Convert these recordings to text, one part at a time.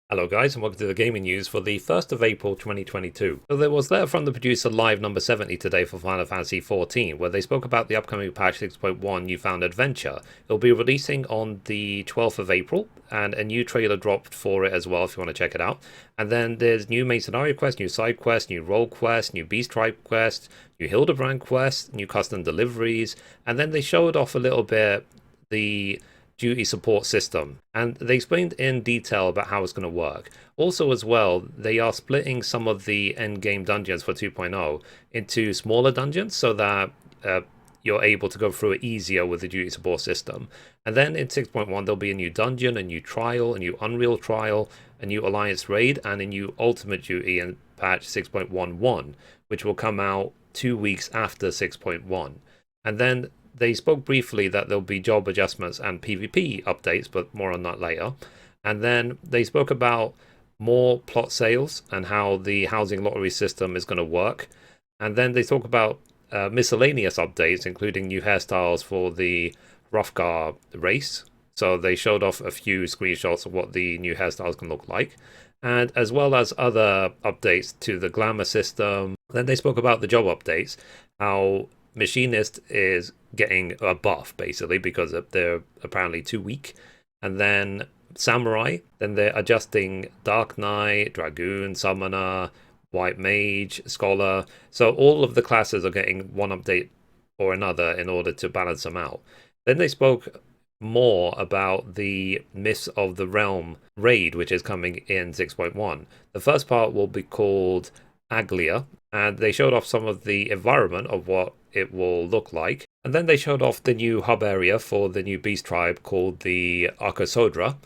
Hello guys and welcome to the gaming news for the 1st of April 2022. So there was letter from the producer live number 70 today for Final Fantasy XIV where they spoke about the upcoming patch 6.1 Newfound Adventure. It'll be releasing on the 12th of April and a new trailer dropped for it as well if you want to check it out. And then there's new main scenario quests, new side quests, new role quests, new beast tribe quests, new Hildibrand quests, new custom deliveries, and then they showed off a little bit the duty support system, and they explained in detail about how it's going to work. Also as well, they are splitting some of the end game dungeons for 2.0 into smaller dungeons so that you're able to go through it easier with the duty support system. And then in 6.1 there'll be a new dungeon, a new trial, a new Unreal trial, a new Alliance raid, and a new ultimate duty in patch 6.11, which will come out 2 weeks after 6.1. And then they spoke briefly that there'll be job adjustments and PvP updates, but more on that later. And then they spoke about more plot sales and how the housing lottery system is going to work. And then they talk about miscellaneous updates, including new hairstyles for the Roughgar race. So they showed off a few screenshots of what the new hairstyles can look like, and as well as other updates to the glamour system. Then they spoke about the job updates, how Machinist is getting a buff basically because they're apparently too weak. And then Samurai, then they're adjusting Dark Knight, Dragoon, Summoner, White Mage, Scholar. So all of the classes are getting one update or another in order to balance them out. Then they spoke more about the Myths of the Realm raid, which is coming in 6.1. The first part will be called Aglia, and they showed off some of the environment of what it will look like. And then they showed off the new hub area for the new beast tribe called the Arkasodara,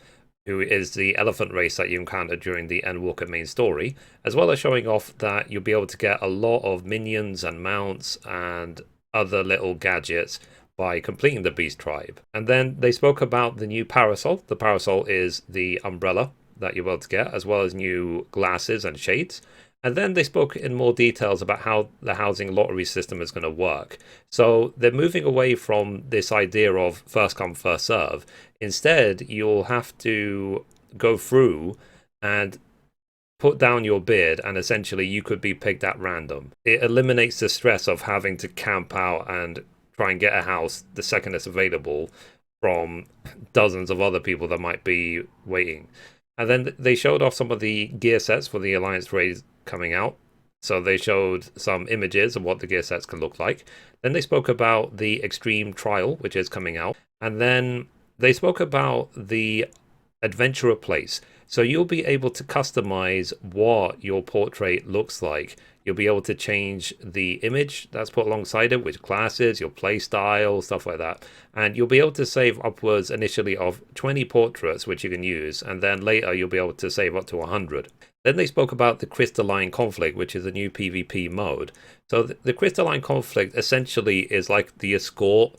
who is the elephant race that you encounter during the Endwalker main story, as well as showing off that you'll be able to get a lot of minions and mounts and other little gadgets by completing the beast tribe. And then they spoke about the new Parasol. The Parasol is the umbrella that you're able to get, as well as new glasses and shades. And then they spoke in more details about how the housing lottery system is going to work. So they're moving away from this idea of first come, first serve. Instead, you'll have to go through and put down your bid, and essentially you could be picked at random. It eliminates the stress of having to camp out and try and get a house the second it's available from dozens of other people that might be waiting. And then they showed off some of the gear sets for the Alliance raid coming out. So they showed some images of what the gear sets can look like. Then they spoke about the Extreme Trial, which is coming out. And then they spoke about the Adventurer Place. So you'll be able to customize what your portrait looks like. You'll be able to change the image that's put alongside it, which classes, your play style, stuff like that. And you'll be able to save upwards initially of 20 portraits, which you can use. And then later you'll be able to save up to 100. Then they spoke about the Crystalline Conflict, which is a new PvP mode. So the Crystalline Conflict essentially is like the escort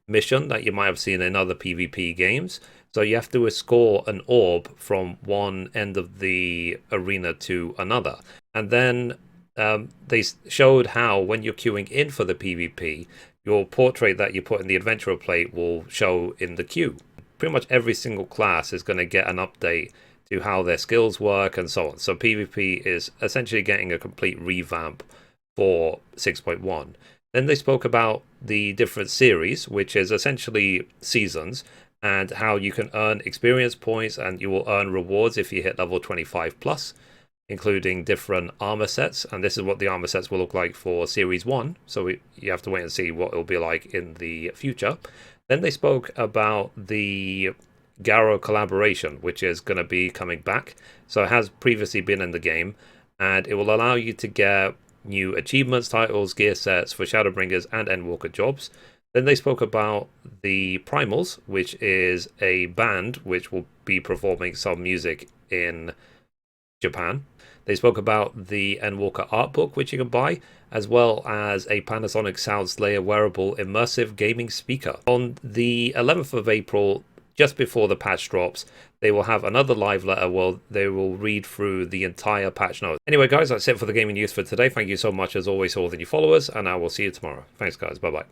mission that you might have seen in other PvP games. So you have to escort an orb from one end of the arena to another. And then they showed how when you're queuing in for the PvP, your portrait that you put in the Adventurer plate will show in the queue. Pretty much every single class is going to get an update to how their skills work and so on. So PvP is essentially getting a complete revamp for 6.1. Then they spoke about the different series, which is essentially seasons, and how you can earn experience points and you will earn rewards if you hit level 25 plus, including different armor sets. And this is what the armor sets will look like for Series 1. So you have to wait and see what it'll be like in the future. Then they spoke about the Garo collaboration, which is going to be coming back. So it has previously been in the game, and it will allow you to get new achievements, titles, gear sets for Shadowbringers and Endwalker jobs. Then they spoke about the Primals, which is a band which will be performing some music in Japan. They spoke about the Endwalker art book, which you can buy, as well as a Panasonic SoundSlayer wearable immersive gaming speaker. On the 11th of April, just before the patch drops, they will have another live letter where they will read through the entire patch notes. Anyway, guys, that's it for the gaming news for today. Thank you so much, as always, to all the new followers, and I will see you tomorrow. Thanks, guys. Bye-bye.